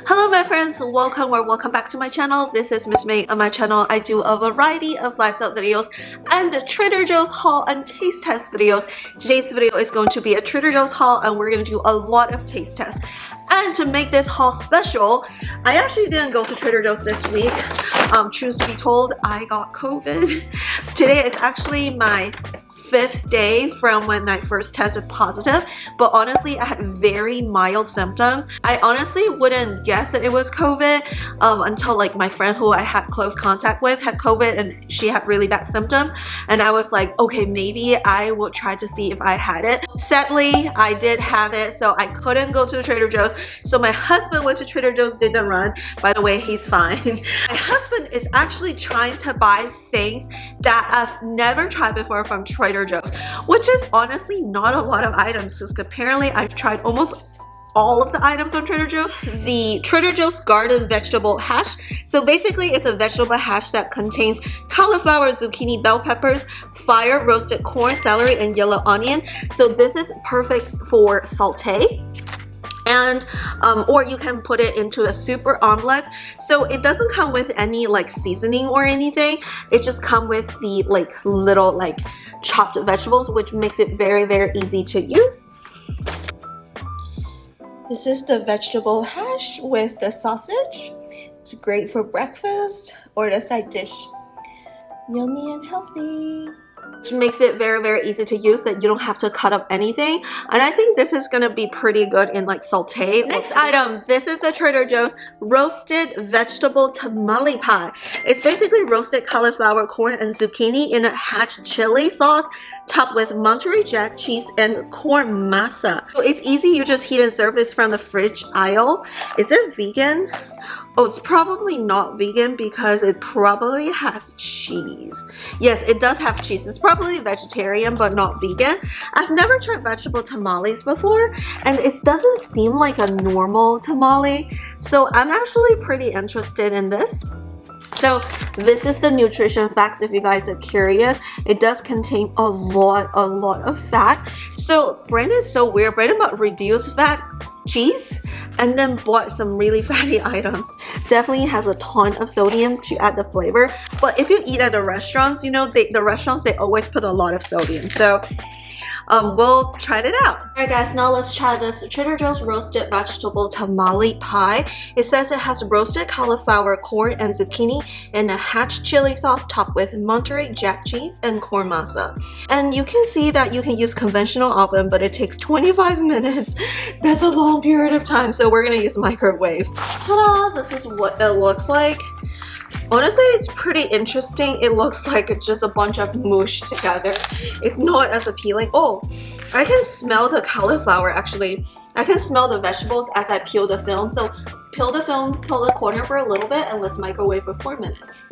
Hello my friends, welcome back to my channel. This is Miss May. On my channel I do a variety of lifestyle videos and Trader Joe's haul and taste test videos. Today's video is going to be a Trader Joe's haul and we're going to do a lot of taste tests. And to make this haul special, I actually didn't go to Trader Joe's this week. Truth to be told, I got COVID. Today is actually my 5th day from when I first tested positive, but honestly I had very mild symptoms. I honestly wouldn't guess that it was COVID until like my friend who I had close contact with had COVID and she had really bad symptoms, and I was like, okay, maybe I will try to see if I had it. Sadly I did have it, so I couldn't go to Trader Joe's, so my husband went to Trader Joe's, didn't run. By the way, he's fine. My husband is actually trying to buy things that I've never tried before from Trader Joe's, which is honestly not a lot of items because apparently I've tried almost all of the items on Trader Joe's. The Trader Joe's garden vegetable hash. So basically it's a vegetable hash that contains cauliflower, zucchini, bell peppers, fire roasted corn, celery, and yellow onion. So this is perfect for saute. And or you can put it into a super omelet. So it doesn't come with any like seasoning or anything. It just comes with the like little like chopped vegetables, which makes it very easy to use. This is the vegetable hash with the sausage. It's great for breakfast or the side dish. Yummy and healthy. Which makes it very easy to use, that you don't have to cut up anything. And I think this is gonna be pretty good in like saute. Next item, this is a Trader Joe's roasted vegetable tamale pie. It's basically roasted cauliflower, corn, and zucchini in a hatch chili sauce topped with Monterey Jack cheese and corn masa. So it's easy, you just heat and serve. It's from the fridge aisle. Is it vegan? Oh, it's probably not vegan because it probably has cheese. Yes, it does have cheese. It's probably vegetarian but not vegan. I've never tried vegetable tamales before and it doesn't seem like a normal tamale. So I'm actually pretty interested in this. So this is the nutrition facts if you guys are curious. It does contain a lot of fat. So Brandon is so weird. Brandon bought reduced fat cheese and then bought some really fatty items. Definitely has a ton of sodium to add the flavor. But if you eat at the restaurants, you know, the restaurants, they always put a lot of sodium. So we'll try it out. Alright guys, now let's try this Trader Joe's roasted vegetable tamale pie. It says it has roasted cauliflower, corn, and zucchini in a hatch chili sauce topped with Monterey Jack cheese and corn masa. And you can see that you can use conventional oven, but it takes 25 minutes. That's a long period of time, so we're gonna use microwave. Ta-da! This is what it looks like. Honestly, it's pretty interesting. It looks like just a bunch of mush together. It's not as appealing. Oh, I can smell the cauliflower actually. I can smell the vegetables as I peel the film. So peel the film, peel the corner for a little bit, and let's microwave for 4 minutes.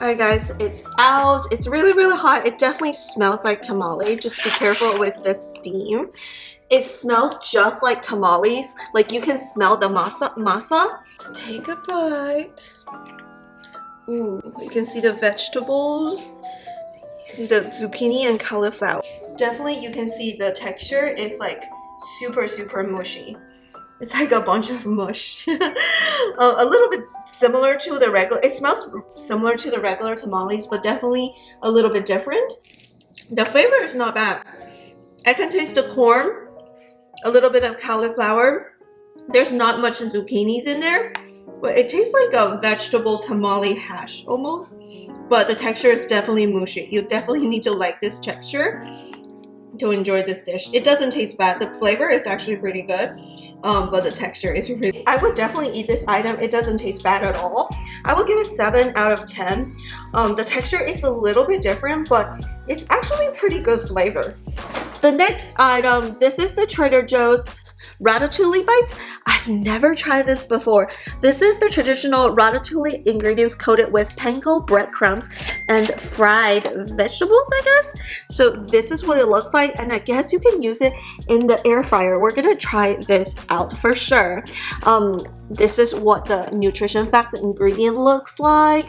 Alright guys, it's out. It's really hot. It definitely smells like tamale. Just be careful with the steam. It smells just like tamales. Like you can smell the masa. Let's take a bite. Ooh, you can see the vegetables. You see the zucchini and cauliflower. Definitely you can see the texture is like super mushy. It's like a bunch of mush. A little bit similar to the regular, it smells similar to the regular tamales, but definitely a little bit different. The flavor is not bad. I can taste the corn, a little bit of cauliflower. There's not much zucchinis in there, but it tastes like a vegetable tamale hash almost, but the texture is definitely mushy. You definitely need to like this texture to enjoy this dish. It doesn't taste bad. The flavor is actually pretty good, but the texture is really... I would definitely eat this item. It doesn't taste bad at all. I would give it 7 out of 10. The texture is a little bit different, but it's actually pretty good flavor. The next item, this is the Trader Joe's ratatouille bites. I've never tried this before. This is the traditional ratatouille ingredients coated with panko breadcrumbs and fried vegetables, I guess. So this is what it looks like, and I guess you can use it in the air fryer. We're gonna try this out for sure. This is what the nutrition fact ingredient looks like.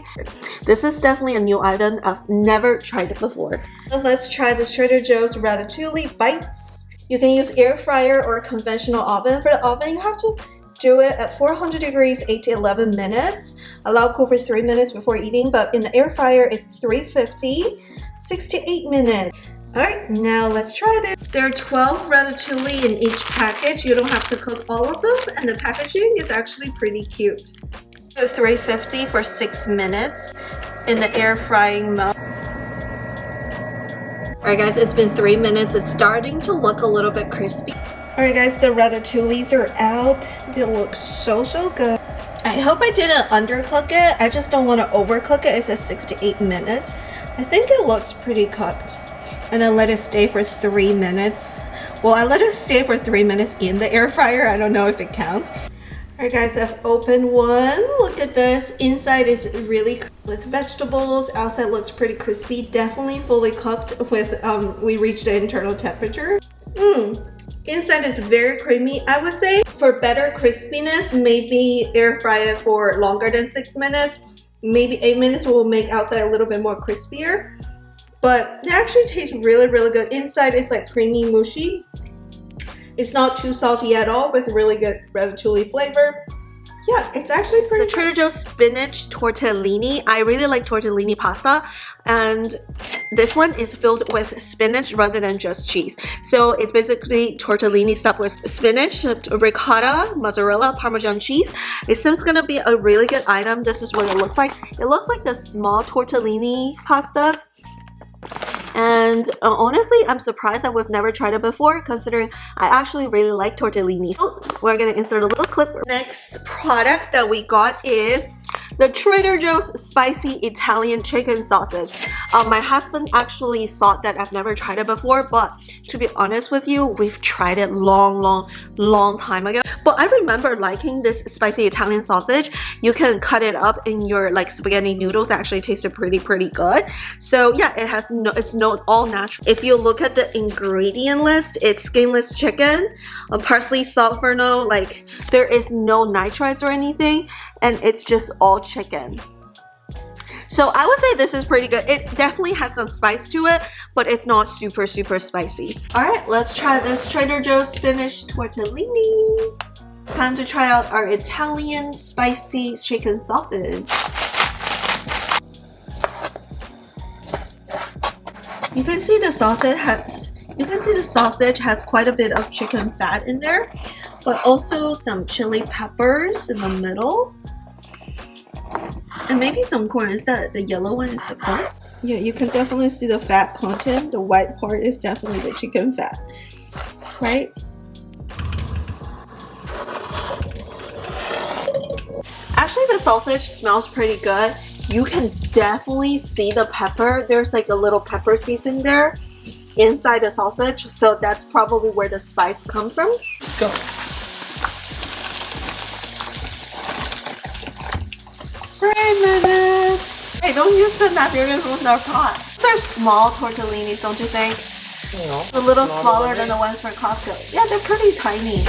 This is definitely a new item. I've never tried it before. Let's try this Trader Joe's ratatouille bites. You can use air fryer or a conventional oven. For the oven, you have to Do it at 400 degrees, 8 to 11 minutes. Allow cool for 3 minutes before eating, but in the air fryer it's 350, 6 to 8 minutes. All right, now let's try this. There are 12 ratatouille in each package. You don't have to cook all of them, and the packaging is actually pretty cute. So 350 for 6 minutes in the air frying mode. All right, guys, it's been 3 minutes. It's starting to look a little bit crispy. All right, guys, the ratatouilles are out. They look so good. I hope I didn't undercook it. I just don't want to overcook it. It says 6 to 8 minutes. I think it looks pretty cooked. And I let it stay for 3 minutes. Well, I let it stay for 3 minutes in the air fryer. I don't know if it counts. All right, guys, I've opened one. Look at this. Inside is really with vegetables. Outside looks pretty crispy. Definitely fully cooked with, we reached the internal temperature. Inside is very creamy. I would say for better crispiness, maybe air fry it for longer than 6 minutes. Maybe 8 minutes will make outside a little bit more crispier. But it actually tastes really good. Inside is like creamy, mushy. It's not too salty at all with really good ratatouille flavor. Yeah, it's actually pretty good. Trader Joe's spinach tortellini. I really like tortellini pasta, and this one is filled with spinach rather than just cheese. So it's basically tortellini stuffed with spinach, ricotta, mozzarella, parmesan cheese. It seems gonna be a really good item. This is what it looks like. It looks like the small tortellini pastas. And honestly, I'm surprised that we've never tried it before, considering I actually really like tortellini. So we're gonna insert a little clip. Next product that we got is the Trader Joe's spicy Italian chicken sausage. My husband actually thought that I've never tried it before, but to be honest with you, we've tried it long time ago. But I remember liking this spicy Italian sausage. You can cut it up in your like spaghetti noodles. It actually tasted pretty good. So yeah, it's all natural. If you look at the ingredient list, it's skinless chicken, parsley, salt, fennel. Like there is no nitrites or anything, and it's just all chicken. So I would say this is pretty good. It definitely has some spice to it, but it's not super spicy. All right, let's try this Trader Joe's spinach tortellini. It's time to try out our Italian spicy chicken sausage. You can see the sausage has quite a bit of chicken fat in there, but also some chili peppers in the middle. And maybe some corn. Is that the yellow one is the corn? Yeah, you can definitely see the fat content. The white part is definitely the chicken fat, right? Actually, the sausage smells pretty good. You can definitely see the pepper. There's like a little pepper seeds in there inside the sausage. So that's probably where the spice comes from. Go. 3 minutes. Hey, don't use the knife. You're gonna ruin our pot. These are small tortellinis, don't you think? No, it's a little smaller than the ones from Costco. Yeah, they're pretty tiny.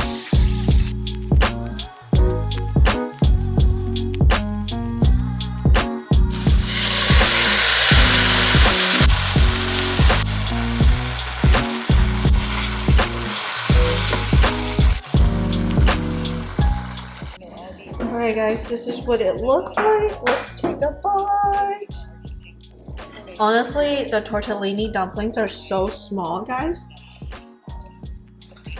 Alright guys, this is what it looks like. Let's take a bite. Honestly, the tortellini dumplings are so small, guys.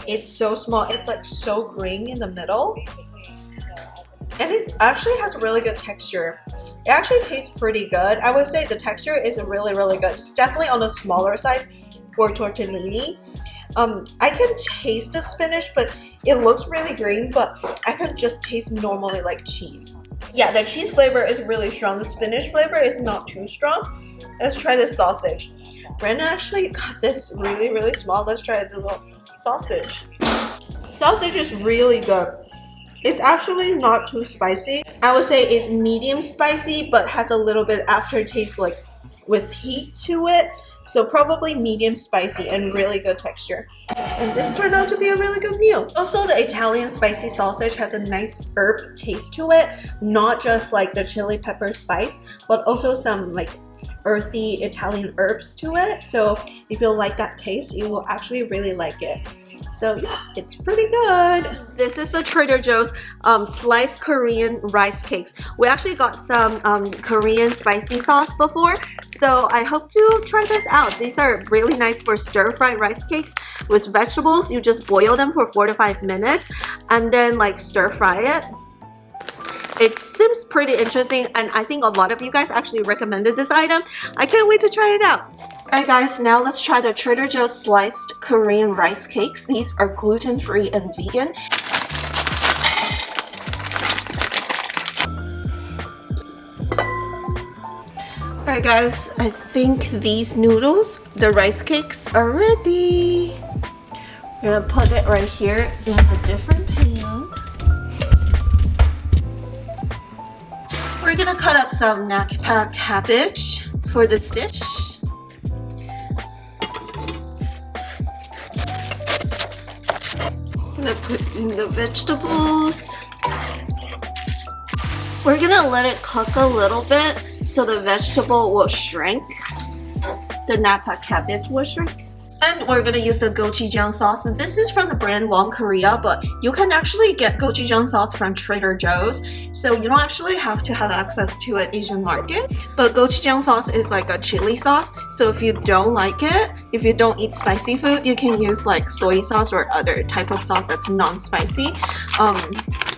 It's so small. It's like so green in the middle. And it actually has a really good texture. It actually tastes pretty good. I would say the texture is really good. It's definitely on the smaller side for tortellini. I can taste the spinach, but it looks really green, but I can just taste normally like cheese. Yeah, the cheese flavor is really strong. The spinach flavor is not too strong. Let's try the sausage. Brenda actually got this really small. Let's try the little sausage. Sausage is really good. It's actually not too spicy. I would say it's medium spicy, but has a little bit aftertaste like with heat to it. So probably medium spicy and really good texture. And this turned out to be a really good meal. Also, the Italian spicy sausage has a nice herb taste to it. Not just like the chili pepper spice, but also some like earthy Italian herbs to it. So if you like that taste, you will actually really like it. So yeah, it's pretty good. This is the Trader Joe's sliced Korean rice cakes. We actually got some Korean spicy sauce before, so I hope to try this out. These are really nice for stir-fried rice cakes with vegetables. You just boil them for 4 to 5 minutes and then like stir-fry it. It seems pretty interesting, and I think a lot of you guys actually recommended this item. I can't wait to try it out. Alright guys, now let's try the Trader Joe's sliced Korean rice cakes. These are gluten-free and vegan. Alright guys, I think these noodles, the rice cakes, are ready. We're gonna put it right here in a different pan. We're gonna cut up some napa cabbage for this dish. I'm gonna put in the vegetables. We're gonna let it cook a little bit so the vegetable will shrink. The napa cabbage will shrink. And we're gonna use the gochujang sauce. And this is from the brand Wong Korea, but you can actually get gochujang sauce from Trader Joe's. So you don't actually have to have access to an Asian market. But gochujang sauce is like a chili sauce. So if you don't like it, if you don't eat spicy food, you can use like soy sauce or other type of sauce that's non-spicy.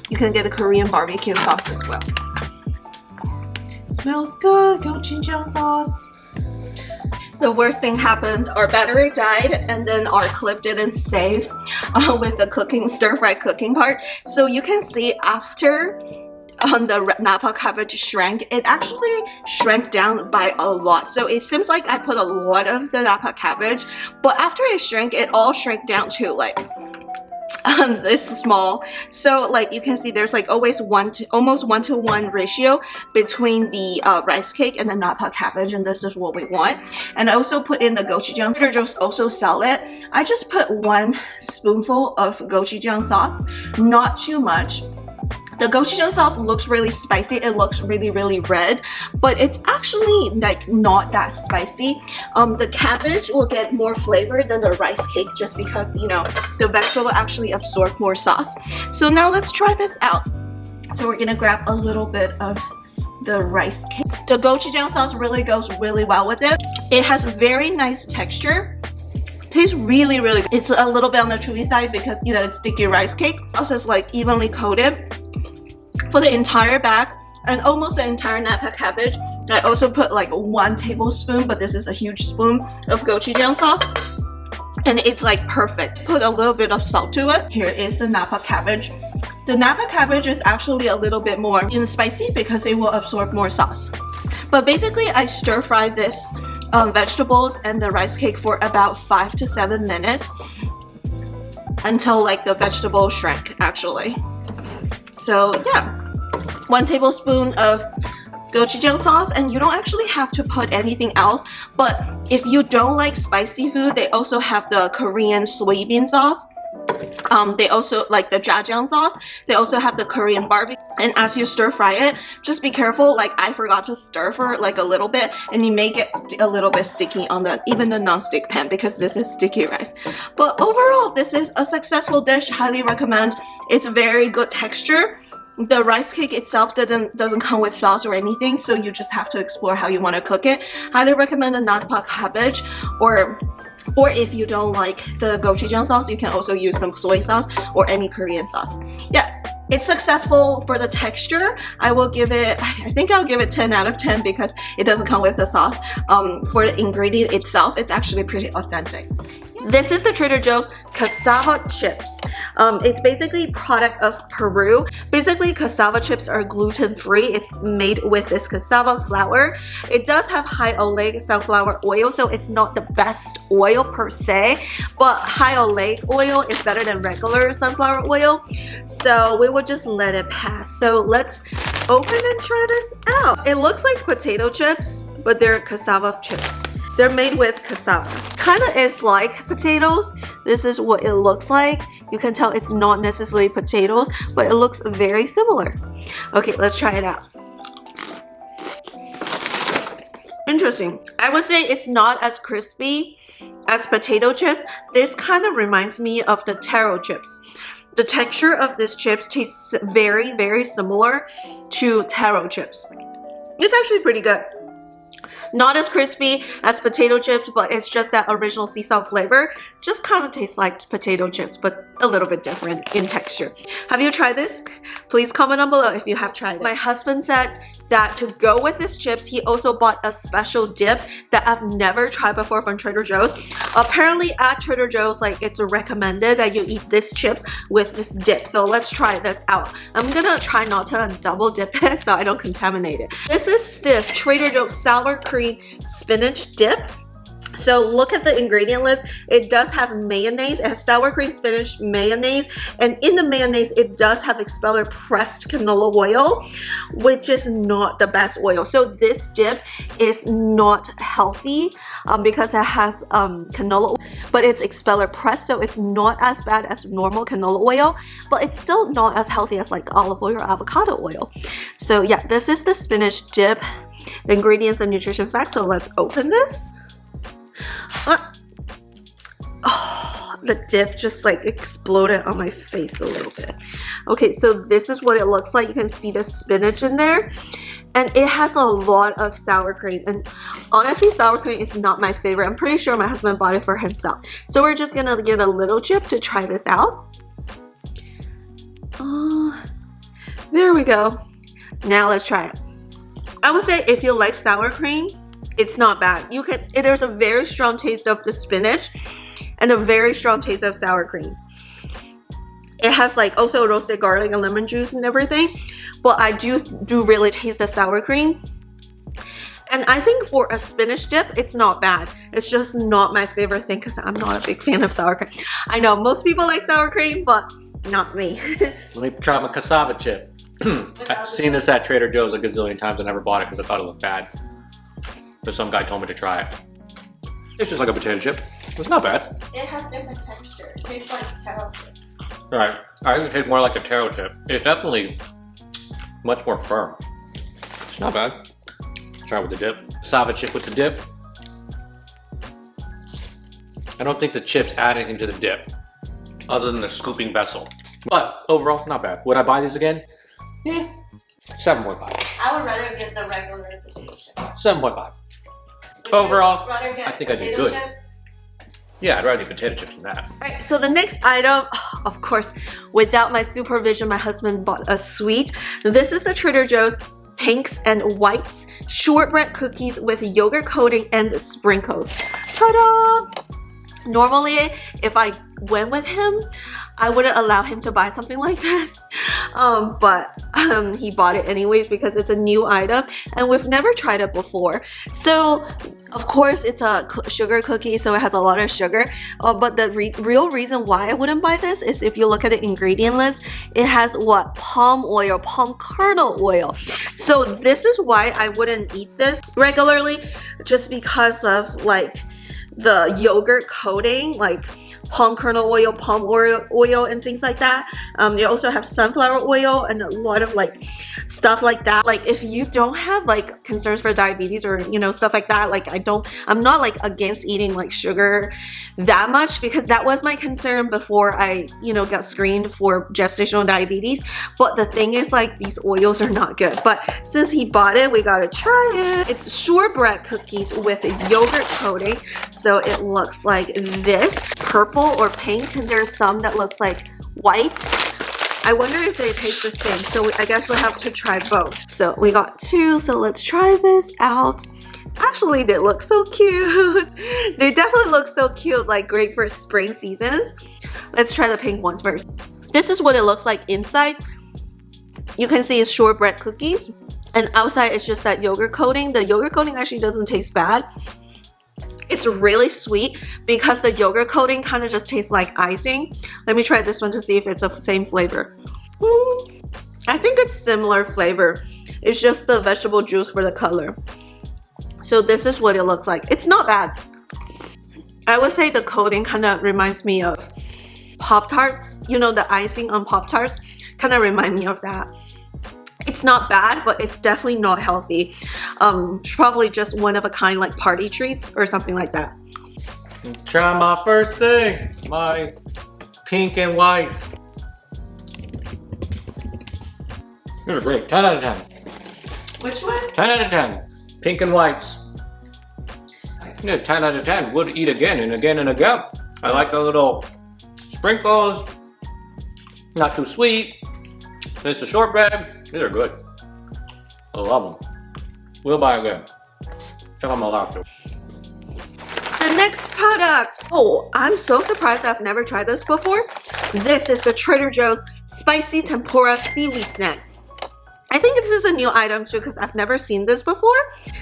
You can get the Korean barbecue sauce as well. Smells good, gochujang sauce. The worst thing happened, our battery died and then our clip didn't save with the cooking, stir-fry cooking part. So you can see after the napa cabbage shrank, it actually shrank down by a lot. So it seems like I put a lot of the napa cabbage, but after it shrank, it all shrank down to like this small. So like you can see there's like always almost 1-to-1 ratio between the rice cake and the napa cabbage, and this is what we want. And I also put in the gochujang. Trader Joe's also sell it. I just put 1 spoonful of gochujang sauce, not too much. The gochujang sauce looks really spicy. It looks really, really red, but it's actually like not that spicy. The cabbage will get more flavor than the rice cake just because, you know, the vegetable actually absorb more sauce. So now let's try this out. So we're gonna grab a little bit of the rice cake. The gochujang sauce really goes really well with it. It has very nice texture. Tastes really, really good. It's a little bit on the chewy side because, you know, it's sticky rice cake. Also, it's like evenly coated for the entire bag and almost the entire napa cabbage. I also put like 1 tablespoon, but this is a huge spoon of gochujang sauce, and it's like perfect. Put a little bit of salt to it. Here is the napa cabbage. The napa cabbage is actually a little bit more spicy because it will absorb more sauce. But basically, I stir fry this vegetables and the rice cake for about 5 to 7 minutes until like the vegetable shrank actually. So yeah, 1 tablespoon of gochujang sauce, and you don't actually have to put anything else. But if you don't like spicy food, they also have the Korean soybean sauce. They also like the jajang sauce. They also have the Korean barbecue. And as you stir fry it, just be careful. Like I forgot to stir for like a little bit, and you may get a little bit sticky on even the non-stick pan because this is sticky rice. But overall, this is a successful dish. Highly recommend. It's very good texture. The rice cake itself doesn't come with sauce or anything, so you just have to explore how you want to cook it. Highly recommend the napa cabbage, or if you don't like the gochujang sauce, you can also use the soy sauce or any Korean sauce. Yeah, it's successful for the texture. I think I'll give it 10 out of 10 because it doesn't come with the sauce. For the ingredient itself, it's actually pretty authentic. This is the Trader Joe's cassava chips. It's basically a product of Peru. Basically, cassava chips are gluten-free. It's made with this cassava flour. It does have high oleic sunflower oil, so it's not the best oil per se, but high oleic oil is better than regular sunflower oil. So we will just let it pass. So let's open and try this out. It looks like potato chips, but they're cassava chips. They're made with cassava. Kind of is like potatoes. This is what it looks like. You can tell it's not necessarily potatoes, but it looks very similar. Okay, let's try it out. Interesting. I would say it's not as crispy as potato chips. This kind of reminds me of the taro chips. The texture of these chips tastes very, very similar to taro chips. It's actually pretty good. Not as crispy as potato chips, but it's just that original sea salt flavor. Just kind of tastes like potato chips, but a little bit different in texture. Have you tried this? Please comment down below if you have tried it. My husband said that to go with these chips, he also bought a special dip that I've never tried before from Trader Joe's. Apparently at Trader Joe's, like, it's recommended that you eat this chips with this dip. So let's try this out. I'm gonna try not to double dip it so I don't contaminate it. This is this Trader Joe's sour cream spinach dip. So look at the ingredient list. It does have mayonnaise. It has sour cream, spinach, mayonnaise, and in the mayonnaise it does have expeller pressed canola oil, which is not the best oil. So this dip is not healthy because it has canola oil, but it's expeller pressed, so it's not as bad as normal canola oil, but it's still not as healthy as like olive oil or avocado oil. So yeah, this is the spinach dip, the ingredients and nutrition facts. So let's open this. Oh, the dip just like exploded on my face a little bit. Okay, so this is what it looks like. You can see the spinach in there, and it has a lot of sour cream, and honestly sour cream is not my favorite. I'm pretty sure my husband bought it for himself, so we're just gonna get a little chip to try this out. There we go. Now let's try it. I would say if you like sour cream, it's not bad. You can, there's a very strong taste of the spinach and a very strong taste of sour cream. It has like also roasted garlic and lemon juice and everything, but I do really taste the sour cream. And I think for a spinach dip, it's not bad. It's just not my favorite thing because I'm not a big fan of sour cream. I know most people like sour cream, but not me. Let me try my cassava chip. I've seen this at Trader Joe's a gazillion times. I never bought it because I thought it looked bad. But some guy told me to try it. It's just like a potato chip. It's not bad. It has different texture. It tastes like taro chips. Alright, I think it tastes more like a taro chip. It's definitely much more firm. It's not bad. Try it with the dip. Cassava chip with the dip. I don't think the chips add anything to the dip other than the scooping vessel. But overall, not bad. Would I buy these again? Yeah. 7.5. I would rather get the regular potato chips. 7.5. Overall, I think I did good. Chips? Yeah, I'd rather eat potato chips than that. Alright, so the next item, of course, without my supervision, my husband bought a sweet. This is the Trader Joe's pinks and whites shortbread cookies with yogurt coating and sprinkles. Ta-da! Normally, if I went with him, I wouldn't allow him to buy something like this, but he bought it anyways because it's a new item and we've never tried it before. So of course it's a sugar cookie, so it has a lot of sugar, but the real reason why I wouldn't buy this is if you look at the ingredient list, it has what? Palm oil, palm kernel oil. So this is why I wouldn't eat this regularly, just because of like the yogurt coating, like palm kernel oil, palm oil, and things like that. They also have sunflower oil and a lot of like stuff like that. Like if you don't have like concerns for diabetes or you know stuff like that, like I'm not like against eating like sugar that much, because that was my concern before I got screened for gestational diabetes. But the thing is, like, these oils are not good. But since he bought it, we gotta try it. It's shortbread cookies with a yogurt coating, so it looks like this, purple or pink, and there's some that looks like white. I wonder if they taste the same, so I guess we'll have to try both. So we got two, so let's try this out. Actually, they look so cute. They definitely look so cute, like great for spring seasons. Let's try the pink ones first. This is what it looks like inside. You can see it's shortbread cookies, and outside it's just that yogurt coating. The yogurt coating actually doesn't taste bad. It's really sweet because the yogurt coating kind of just tastes like icing. Let me try this one to see if it's the same flavor. I think it's similar flavor. It's just the vegetable juice for the color. So this is what it looks like. It's not bad. I would say the coating kind of reminds me of Pop-Tarts. You know, the icing on Pop-Tarts kind of remind me of that. It's not bad, but it's definitely not healthy. Probably just one of a kind, like party treats or something like that. Try my first thing, my pink and whites. These are great. 10 out of 10. Which one? 10 out of 10. Pink and whites. Yeah, 10 out of 10. Would eat again and again and again. I like the little sprinkles. Not too sweet. This is shortbread. These are good. I love them. We'll buy again. If I'm allowed to. The next product. Oh, I'm so surprised I've never tried this before. This is the Trader Joe's Spicy Tempura Seaweed Snack. I think this is a new item too because I've never seen this before.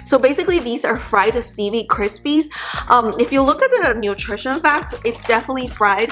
So basically these are fried seaweed crispies. If you look at the nutrition facts, it's definitely fried.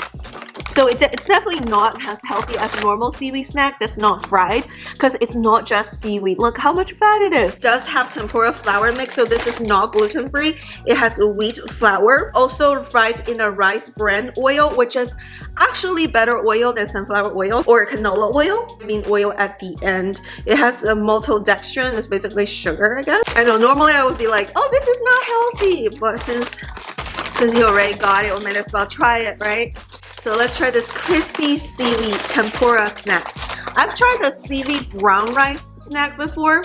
So it's definitely not as healthy as a normal seaweed snack that's not fried because it's not just seaweed. Look how much fat it is. It does have tempura flour mix, so this is not gluten-free. It has wheat flour, also fried in a rice bran oil, which is actually better oil than sunflower oil or canola oil. I mean oil at the end. It has a maltodextrin. It's basically sugar, I guess. I know normally I would be like, oh, this is not healthy, but since you already got it, we might as well try it, right? So let's try this crispy seaweed tempura snack. I've tried the seaweed brown rice snack before.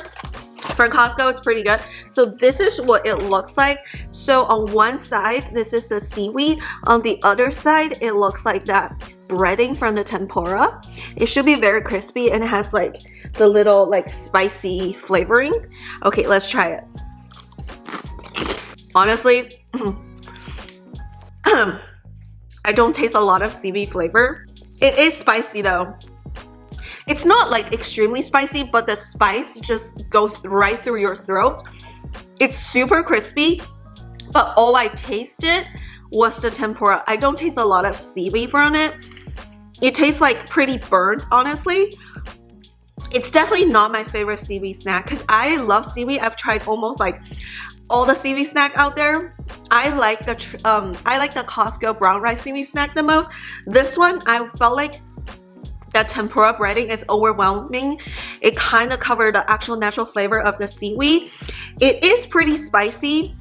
From Costco, it's pretty good. So this is what it looks like. So on one side, this is the seaweed. On the other side, it looks like that breading from the tempura. It should be very crispy and it has like the little like spicy flavoring. Okay, let's try it. Honestly, I don't taste a lot of seaweed flavor. It is spicy though. It's not like extremely spicy, but the spice just goes right through your throat. It's super crispy, but all I tasted was the tempura. I don't taste a lot of seaweed from it. It tastes like pretty burnt, honestly. It's definitely not my favorite seaweed snack because I love seaweed. I've tried almost like all the seaweed snack out there. I like the Costco brown rice seaweed snack the most. This one, I felt like that tempura breading is overwhelming. It kind of covered the actual natural flavor of the seaweed. It is pretty spicy,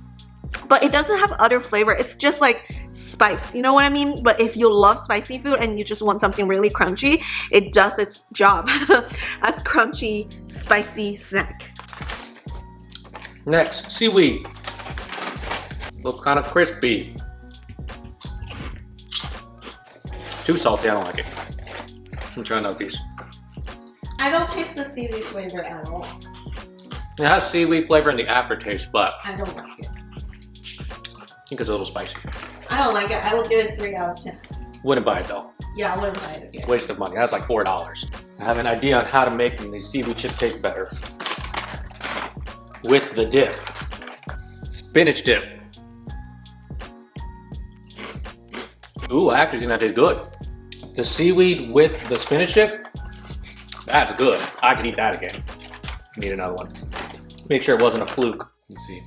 but it doesn't have other flavor. It's just like spice, you know what I mean? But if you love spicy food and you just want something really crunchy, it does its job as crunchy, spicy snack. Next, seaweed. Looks kind of crispy. Too salty, I don't like it. I'm trying out these. I don't taste the seaweed flavor at all. It has seaweed flavor in the aftertaste, but I don't like it. I think it's a little spicy. I don't like it. I will give it 3 out of 10. Wouldn't buy it though. Yeah, I wouldn't buy it again. Waste of money. That's like $4. I have an idea on how to make these seaweed chips taste better. With the dip. Spinach dip. Ooh, I actually think that tastes good. The seaweed with the spinach dip, that's good. I could eat that again. Need another one. Make sure it wasn't a fluke. Let's see.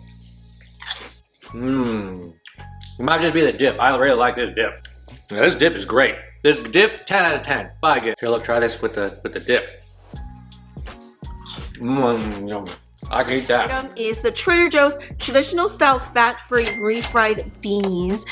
It might just be the dip. I really like this dip. Now, this dip is great. This dip, 10 out of 10. Buy again. Here, look, try this with the dip. Yummy. I can eat that. Item is the Trader Joe's traditional style fat-free refried beans.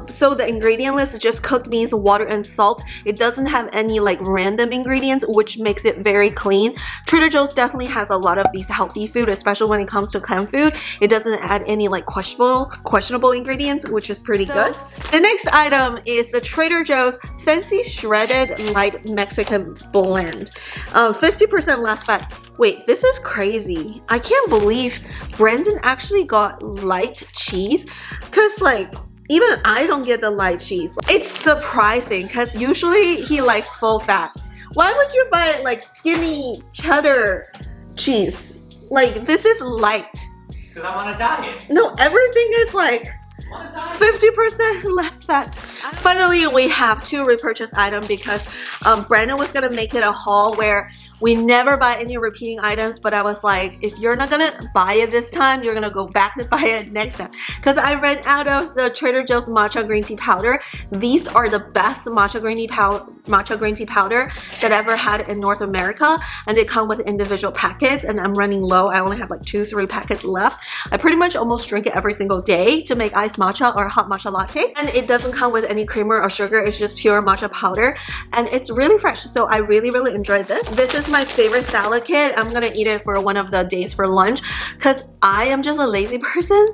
So the ingredient list is just cooked beans, water, and salt. It doesn't have any like random ingredients, which makes it very clean. Trader Joe's definitely has a lot of these healthy food, especially when it comes to canned food. It doesn't add any like questionable ingredients, which is pretty good. The next item is the Trader Joe's Fancy Shredded Light Mexican Blend. 50% less fat. Wait, this is crazy. I can't believe Brandon actually got light cheese because like even I don't get the light cheese. It's surprising because usually he likes full fat. Why would you buy like skinny cheddar cheese? Like this is light. Because I'm on a diet. No, everything is like 50% less fat. Finally, we have to repurchase item because Brandon was gonna make it a haul where We never buy any repeating items, but I was like, if you're not gonna buy it this time, you're gonna go back to buy it next time. Because I ran out of the Trader Joe's matcha green tea powder. These are the best matcha green tea powder that I ever had in North America, and they come with individual packets, and I'm running low. I only have like 2-3 packets left. I pretty much almost drink it every single day to make iced matcha or hot matcha latte, and it doesn't come with any creamer or sugar. It's just pure matcha powder, and it's really fresh, so I really enjoyed this. This is my favorite salad kit. I'm gonna eat it for one of the days for lunch because I am just a lazy person.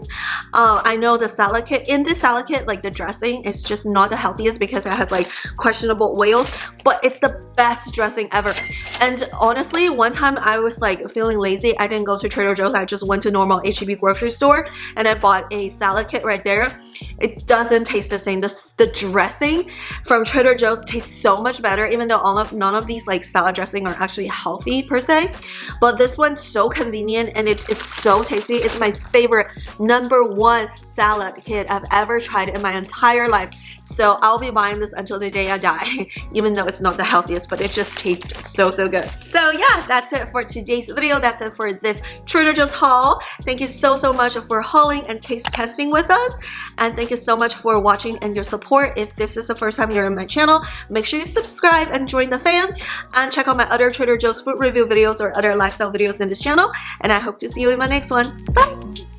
I know the salad kit, in this salad kit, like the dressing is just not the healthiest because it has like questionable oils, but it's the best dressing ever. And honestly, one time I was like feeling lazy. I didn't go to Trader Joe's. I just went to normal H-E-B grocery store and I bought a salad kit right there. It doesn't taste the same. The dressing from Trader Joe's tastes so much better, even though none of these like salad dressing are actually healthy per se. But this one's so convenient and it's so tasty. It's my favorite #1 salad kit I've ever tried in my entire life. So I'll be buying this until the day I die, even though it's not the healthiest, but it just tastes so good. So yeah, that's it for today's video. That's it for this Trader Joe's haul. Thank you so much for hauling and taste testing with us. And thank you so much for watching and your support. If this is the first time you're in my channel, make sure you subscribe and join the fam. And check out my other Trader Joe's food review videos or other lifestyle videos in this channel. And I hope to see you in my next one. Bye!